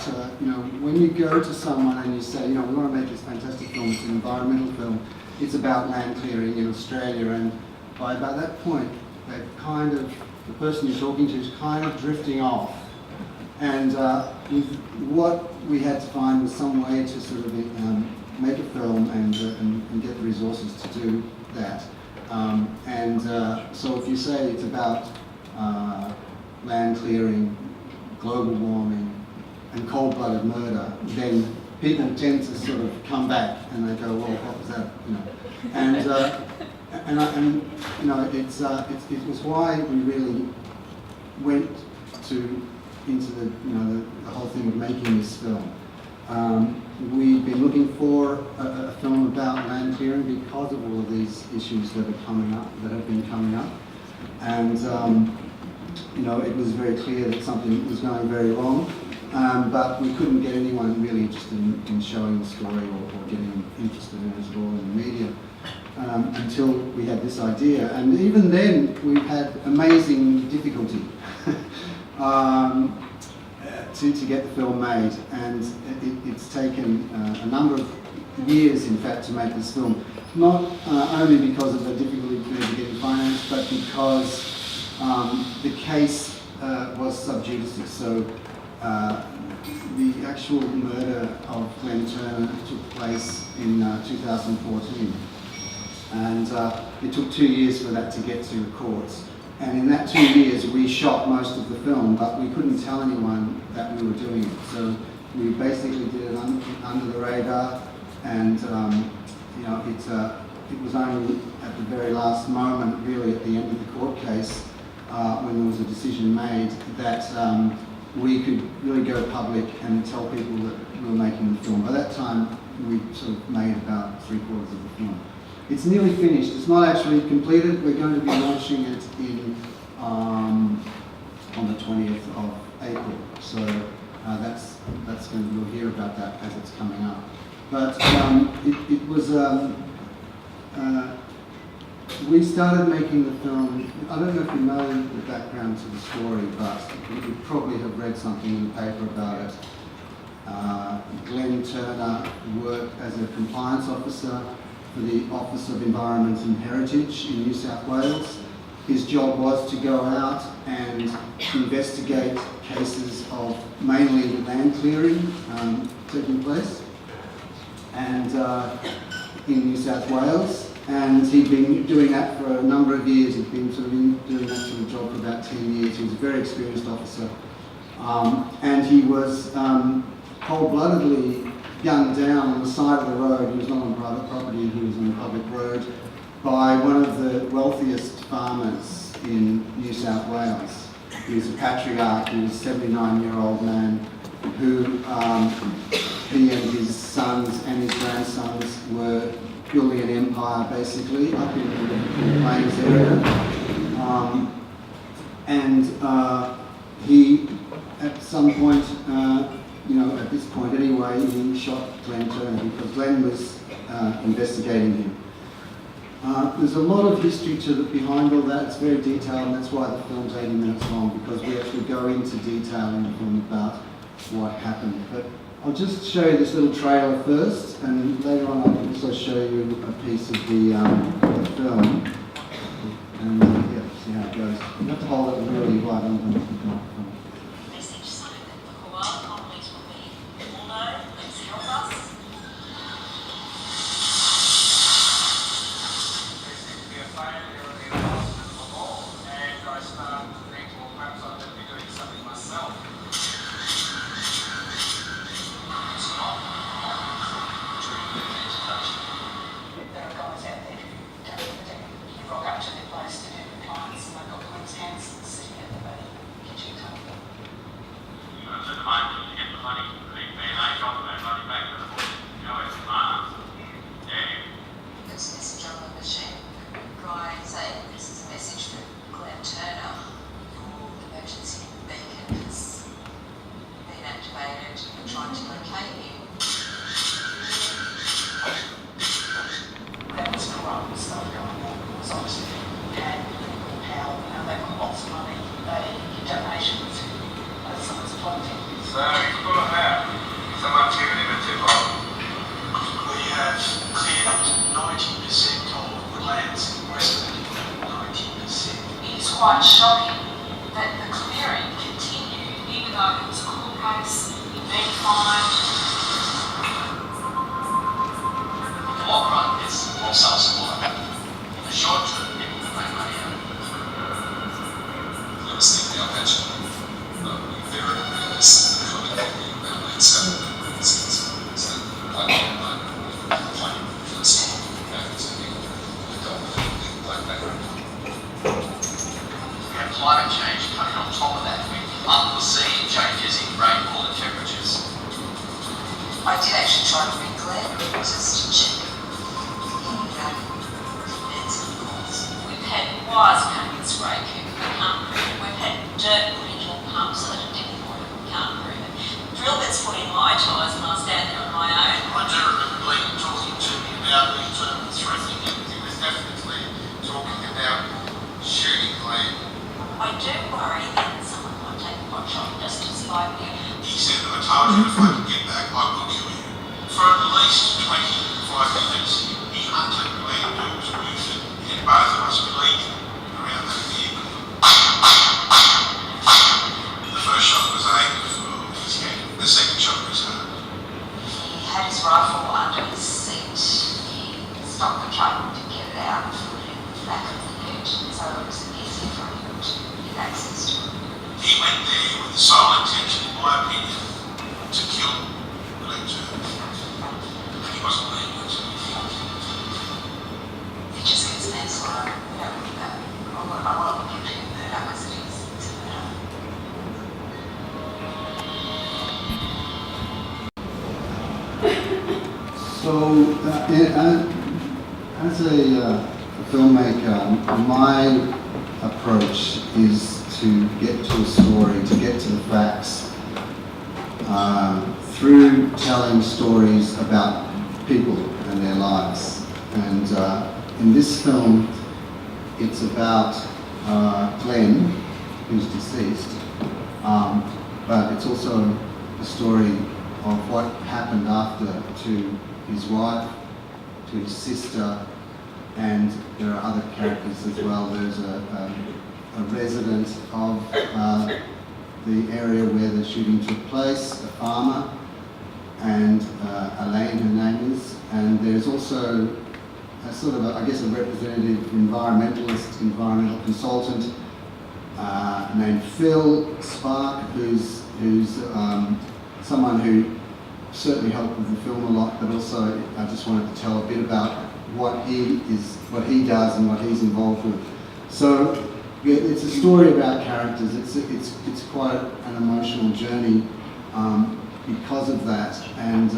that when you go to someone and you say, we want to make this fantastic film, it's an environmental film, it's about land clearing in Australia, and by about that point, the person you're talking to is kind of drifting off. And what we had to find was some way to sort of make a film and get the resources to do that. So if you say it's about land clearing, global warming, and cold-blooded murder, then people tend to sort of come back and they go, well, what was that? It was why we really went into the whole thing of making this film. We've been looking for a film about land clearing because of all of these issues that have been coming up, and it was very clear that something was going very wrong, but we couldn't get anyone really interested in showing the story or getting them interested in it at all in the media until we had this idea. And even then, we've had amazing difficulty to get the film made, and it's taken a number of years, in fact, to make this film. Not only because of the difficulty of getting finance, but because the case was sub judice. So the actual murder of Glenn Turner took place in 2014, and it took 2 years for that to get to the courts. And in that 2 years, we shot most of the film, but we couldn't tell anyone that we were doing it. So we basically did it under the radar, and it was only at the very last moment, really at the end of the court case, when there was a decision made, that we could really go public and tell people that we were making the film. By that time, we sort of made about 3/4 of the film. It's nearly finished. It's not actually completed. We're going to be launching it on the 20th of April. So that's going to, you'll hear about that as it's coming up. But it was we started making the film. I don't know if you know the background to the story, but you probably have read something in the paper about it. Glenn Turner worked as a compliance officer for the Office of Environment and Heritage in New South Wales. His job was to go out and investigate cases of mainly land clearing taking place and in New South Wales. And he'd been doing that for a number of years. He'd been doing that sort of job for about 10 years. He was a very experienced officer. And he was cold-bloodedly gunned down on the side of the road. He was not on private property, he was on a public road, by one of the wealthiest farmers in New South Wales. He was a patriarch. He was a 79-year-old man who he and his sons and his grandsons were building an empire, basically, up in the Plains area. He, at some point, at this point anyway, he shot Glenn Turner because Glenn was investigating him. There's a lot of history behind all that. It's very detailed, and that's why the film's 80 minutes long, because we actually go into detail in the film about what happened. But I'll just show you this little trailer first, and later on I'll also show you a piece of the film. And see how it goes. You have to hold it really right under the microphone. quite shocking that the clearing continued even though it was a court case, he'd been fined. In the long run, it's all self-support. In the short term, people can make money out of it. I was thinking I've actually very realistic kind of thinking about landscape sense. So I don't know playing first time back to the black background. We have climate change coming on top of that with unforeseen changes in rainfall and temperatures. I did actually try to read Glenn just to check. We've had wires coming in spray cube, we can't prove it. We've had dirt put into a pump so that it didn't point it, we can't prove it. Drill bits put in my tyres when I was down there on my own. I do remember Glenn talking to me about it, threatening him. He was definitely talking about shooting Glenn. I do worry that someone might take a pot shot just to survive here. He said that I told you if I can get back, I will kill you. For at least 25 minutes, he hunted Glenn, who was wounded, and both of us bleeding around that vehicle. The first shot was aimed for his head. The second shot was hard. He had his rifle under his seat. He stopped the truck to get it out and put it in the back of the boot, so it was easy for him to get access to it. He went there with the sole intention, in my opinion, to kill Glenn Turner. And he wasn't leading it to anything. It just gets manslaughter. We don't want that. I want to look into murder because it is. It's a murder. So, as a filmmaker, my approach is to get to a story, to get to the facts, through telling stories about people and their lives. And in this film, it's about Glenn, who's deceased, but it's also a story of what happened after to his wife, to his sister, and there are other characters as well. There's a resident of the area where the shooting took place, a farmer, and Elaine, her name is, and there's also a sort of, I guess, a representative environmentalist, environmental consultant named Phil Spark, who's someone who certainly helped with the film a lot, but also I just wanted to tell a bit about what he does and what he's involved with. So yeah, it's a story about characters. It's quite an emotional journey because of that, and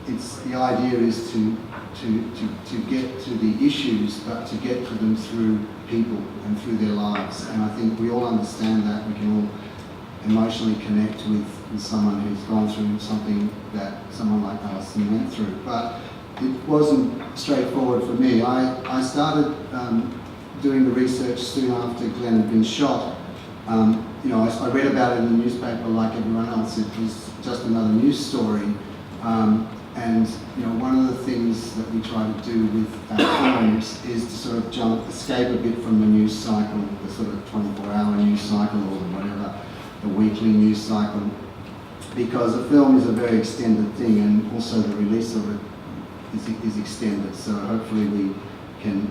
it's the idea is to get to the issues, but to get to them through people and through their lives. And I think we all understand that. We can all emotionally connect with someone who's gone through something that someone like Alison went through. But it wasn't straightforward for me. I started doing the research soon after Glenn had been shot. You know, I read about it in the newspaper like everyone else. It was just another news story. And you know, one of the things that we try to do with our films is to sort of escape a bit from the news cycle, the sort of 24-hour news cycle or whatever, the weekly news cycle, because a film is a very extended thing, and also the release of it is extended. So hopefully we can,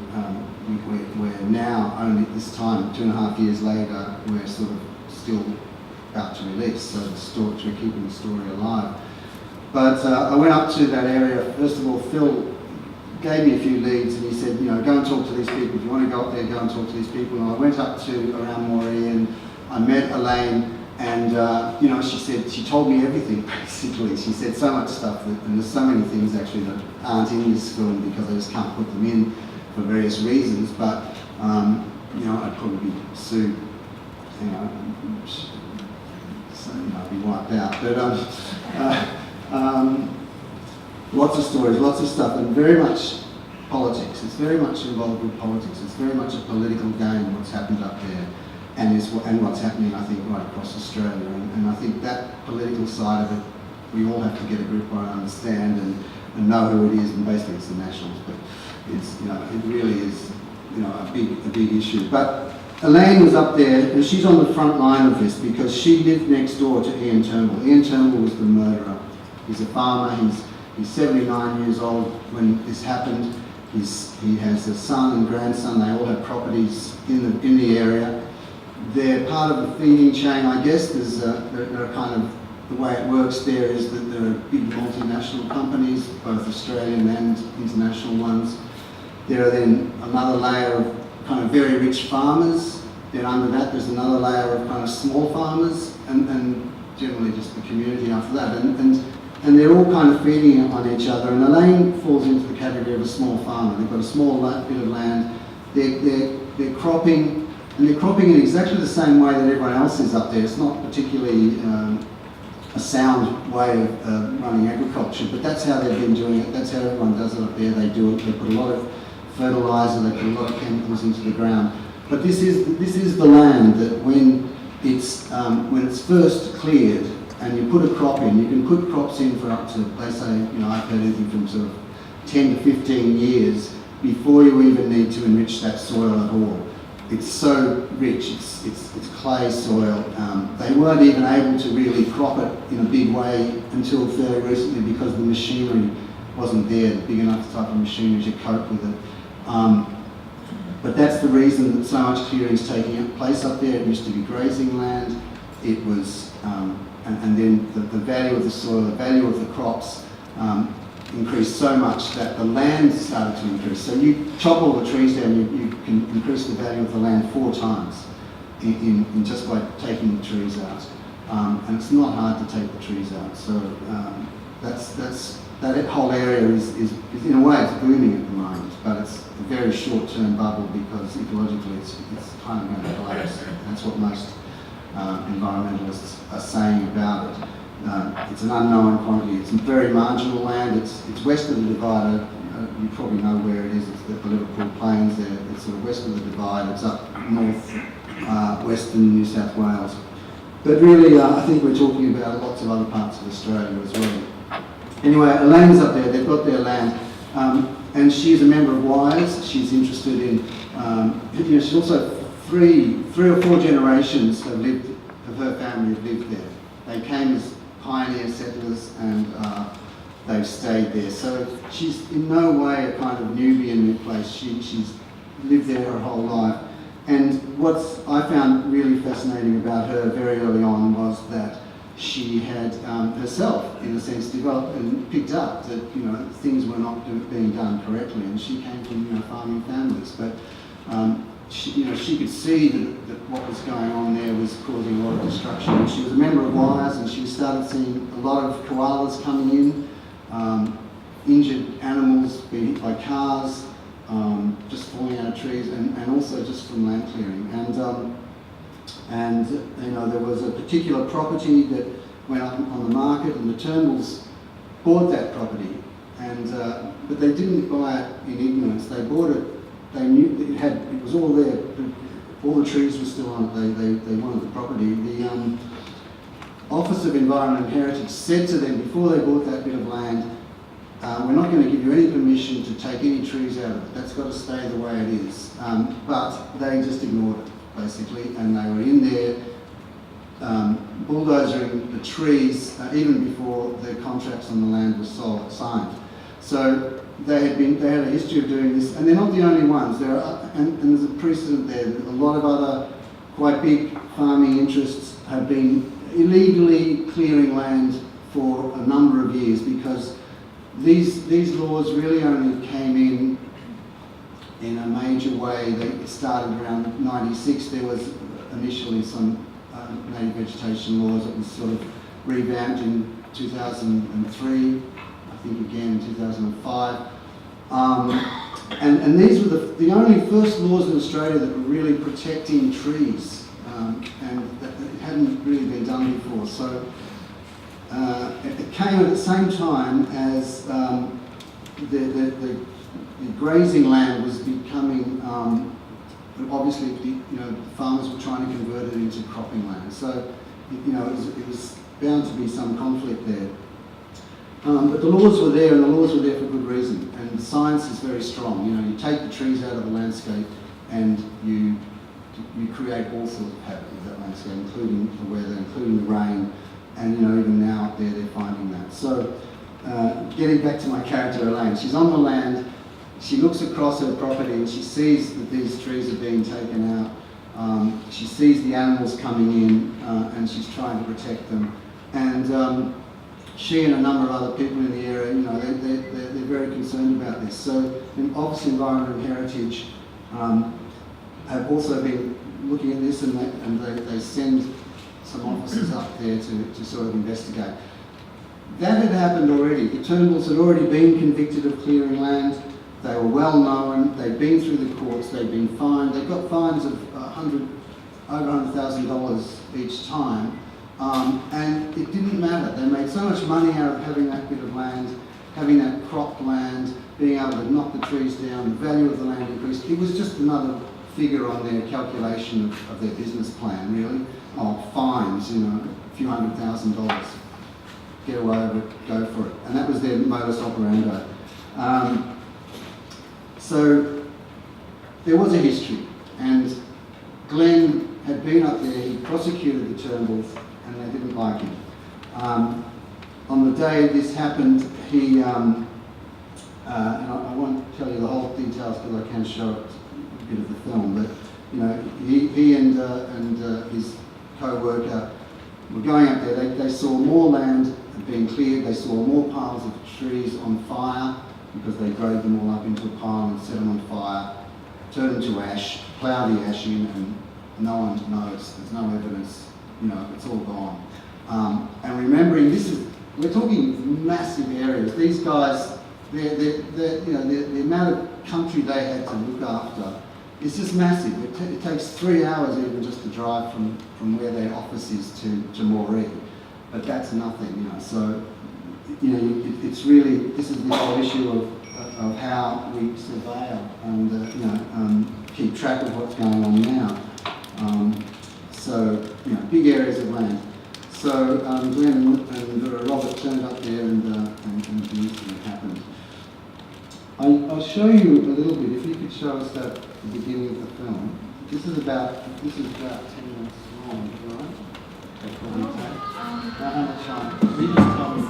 we're now only at this time, 2.5 years later, we're sort of still about to release. So we're keeping the story alive. But I went up to that area. First of all, Phil gave me a few leads, and he said, you know, go and talk to these people. If you want to go up there, go and talk to these people. And I went up to around Moree, and I met Elaine, and you know, she told me everything basically. She said so much stuff, and there's so many things actually that aren't in this film because I just can't put them in for various reasons. But you know, I'd probably be sued. You know, so you know, I'd be wiped out. But lots of stories, lots of stuff, and very much politics. It's very much involved with politics. It's very much a political game, what's happened up there, and what's happening, I think, right across Australia. And I think that political side of it, we all have to get a grip on, understand, and know who it is. And basically, it's the Nationals, but it's, you know, it really is, you know, a big issue. But Elaine was up there, and she's on the front line of this because she lived next door to Ian Turnbull. Ian Turnbull was the murderer. He's a farmer. He's 79 years old when this happened. He has a son and grandson. They all have properties in the area. They're part of the feeding chain, I guess. They're kind of, the way it works there is that there are big multinational companies, both Australian and international ones. There are then another layer of kind of very rich farmers. Then under that there's another layer of kind of small farmers and generally just the community after that. And they're all kind of feeding on each other. And Elaine falls into the category of a small farmer. They've got a small bit of land. They're cropping, and they're cropping in exactly the same way that everyone else is up there. It's not particularly a sound way of running agriculture, but that's how they've been doing it. That's how everyone does it up there. They do it. They put a lot of fertiliser. They put a lot of chemicals into the ground. But this is the land that when it's first cleared and you put a crop in, you can put crops in for up to, they say, I've heard anything from sort of 10 to 15 years before you even need to enrich that soil at all. It's so rich, it's clay soil. They weren't even able to really crop it in a big way until fairly recently because the machinery wasn't there, big enough type of machinery to cope with it. But that's the reason that so much clearing is taking place up there. It used to be grazing land. It was, and then the value of the soil, the value of the crops increased so much that the land started to increase. So you chop all the trees down, you can increase the value of the land 4 times in just by taking the trees out. And it's not hard to take the trees out. So that whole area is in a way it's booming at the moment, but it's a very short-term bubble because ecologically it's kind of going to collapse. That's what most environmentalists are saying about it. It's an unknown quantity. It's very marginal land. It's west of the Divide. You probably know where it is. It's the Liverpool Plains there. It's sort of west of the Divide. It's up north, western New South Wales. But really, I think we're talking about lots of other parts of Australia as well. Anyway, Elaine's up there. They've got their land. And she's a member of WISE. She's interested in, she's also three or four generations of her family have lived there. They came as pioneer settlers and they've stayed there. So she's in no way a kind of newbie in the place. She's lived there her whole life. And what I found really fascinating about her very early on was that she had herself, in a sense, developed and picked up that things were not being done correctly, and she came from farming families. But she could see that what was going on there was causing a lot of destruction. And she was a member of WISE, and she started seeing a lot of koalas coming in, injured animals being hit by cars, just falling out of trees, and also just from land clearing. And there was a particular property that went up on the market, and the Turnbulls bought that property, but they didn't buy it in ignorance. They bought it. They knew that it was all there. All the trees were still on it. They wanted the property. The Office of Environment and Heritage said to them before they bought that bit of land, we're not going to give you any permission to take any trees out of it. That's got to stay the way it is. But they just ignored it, basically, and they were in there bulldozing the trees even before the contracts on the land were signed. So they had a history of doing this, and they're not the only ones. There are, and there's a precedent there. A lot of other quite big farming interests have been illegally clearing land for a number of years because these laws really only came in a major way. They started around 96. There was initially some native vegetation laws that was sort of revamped in 2003, I think again in 2005. And these were the only first laws in Australia that were really protecting trees, and that it hadn't really been done before. So it came at the same time as the grazing land was becoming, obviously, the farmers were trying to convert it into cropping land. So, it was bound to be some conflict there. But the laws were there, and the laws were there for good reason. And science is very strong. You take the trees out of the landscape, and you you create all sorts of havoc with that landscape, including the weather, including the rain, and even now up there they're finding that. So, getting back to my character Elaine, she's on the land, she looks across her property and she sees that these trees are being taken out, she sees the animals coming in and she's trying to protect them. And she and a number of other people in the area, they're very concerned about this. So Office of Environment and Heritage have also been looking at this, and they send some officers up there to sort of investigate. That had happened already. The Turnbulls had already been convicted of clearing land. They were well known. They'd been through the courts. They'd been fined. They got fines of over $100,000 each time. And it didn't matter. They made so much money out of having that bit of land, having that cropped land, being able to knock the trees down, the value of the land increased. It was just another figure on their calculation of their business plan, really. Fines, a few $100,000. Get away with it, go for it. And that was their modus operandi. So there was a history, and Glenn had been up there, he prosecuted the Turnbulls, and they didn't like him. On the day this happened, he, and I won't tell you the whole details because I can show it a bit of the film, but he and his co-worker were going up there. They saw more land being cleared, they saw more piles of trees on fire because they drove them all up into a pile and set them on fire, turned them to ash, ploughed the ash in, and no one knows, there's no evidence, it's all gone. And remembering we're talking massive areas. These guys, the amount of country they had to look after is just massive. It takes 3 hours even just to drive from where their office is to Moree, but that's nothing, So, it's really, this is the whole issue of how we surveil and keep track of what's going on now. So, big areas of land. So Glenn and Robert turned up there and the incident happened. I'll show you a little bit, if you could show us that at the beginning of the film. This is about 10 minutes long, right? That's what we take. How much time? You just tell me.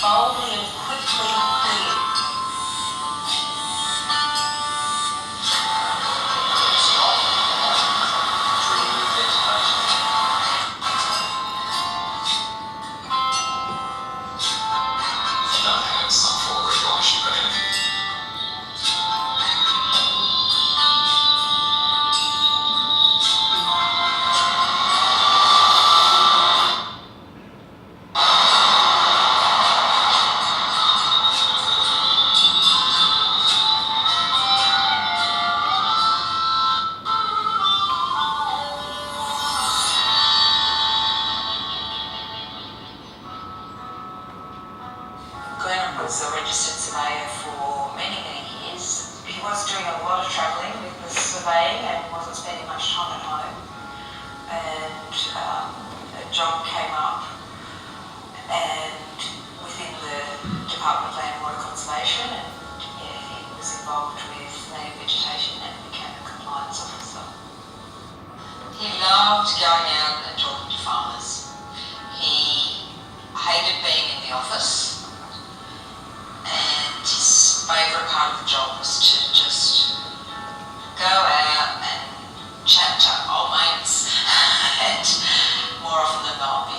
boldly and quickly clear. Glenn was a registered surveyor for many, many years. He was doing a lot of travelling with the surveying and wasn't spending much time at home. And a job came up, and within the Department of Land and Water Conservation, and he was involved with native vegetation and became a compliance officer. He loved going out and talking to farmers. He hated being in the office. And his favourite part of the job was to just go out and chat to old mates and more often than not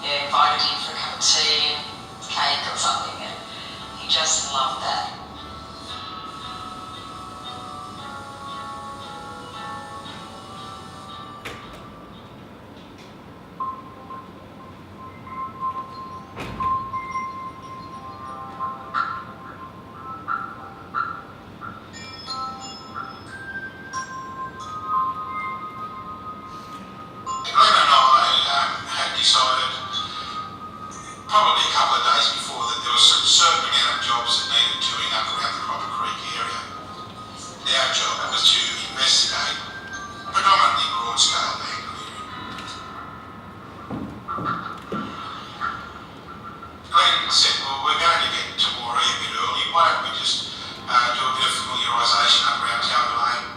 be invited in for a cup of tea and cake or something, and he just loved that. Decided probably a couple of days before that there was a certain amount of jobs that needed doing up around the Robert Creek area. Our job was to investigate predominantly broad-scale land clearing. Glenn said, well, we're going to get to Moree a bit early, why don't we just do a bit of familiarisation up around Talbot Lane.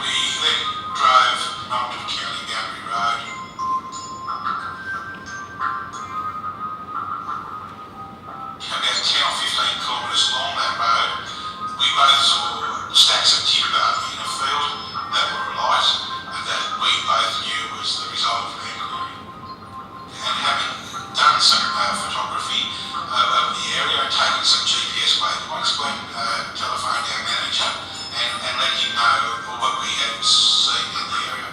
We then drove not to the county boundary road. About 10 or 15 kilometres along that road, we both saw stacks of timber in a field that were alight and that we both knew was the result of land clearing. And having done some photography of the area and taken some GPS waypoints, Glenn telephoned our manager and let him know what we had seen in the area.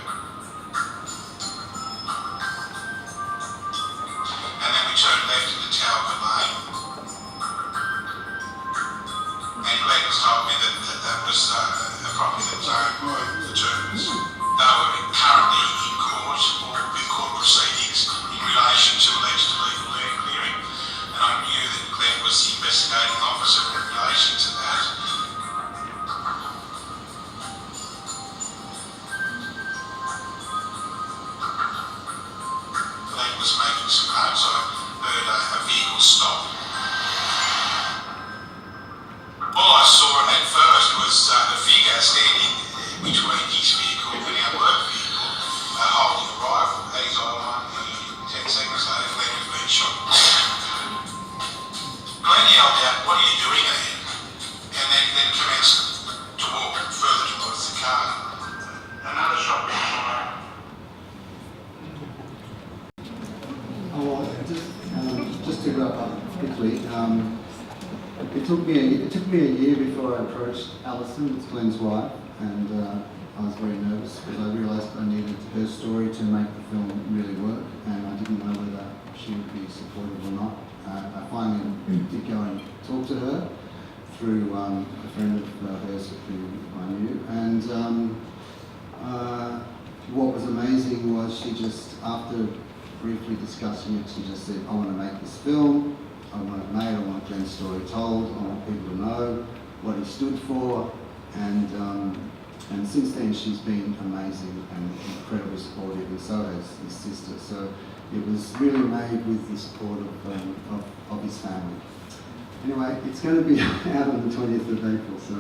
And then we turned left into Talbot Lane. And Glenn has told me that was a property that was owned by the Germans. They were currently in court or with court proceedings in relation to alleged illegal land clearing. And I knew that Glenn was the investigating officer in relation to that. Glenn was making some notes. I heard a vehicle stop. All I saw at first was the figure standing between his vehicle and our work vehicle, holding a rifle at his eye line. 10 seconds later, Glenn had been shot. Glenn yelled out, "What are you doing there?" And then commenced to walk further towards the car. Another shot was fired. Oh, well, just to wrap up quickly, it took me a year before I approached Alison, it's Glenn's wife, and I was very nervous because I realised I needed her story to make the film really work, and I didn't know whether she would be supportive or not. I finally did go and talk to her through a friend of hers who I knew, and what was amazing was she just, after briefly discussing it, she just said, "I want to make this film. I want it made, I want Glenn's story told, I want people to know what he stood for," and since then she's been amazing and incredibly supportive, and so has his sister. So it was really made with the support of his family. Anyway, it's going to be out on the 20th of April, so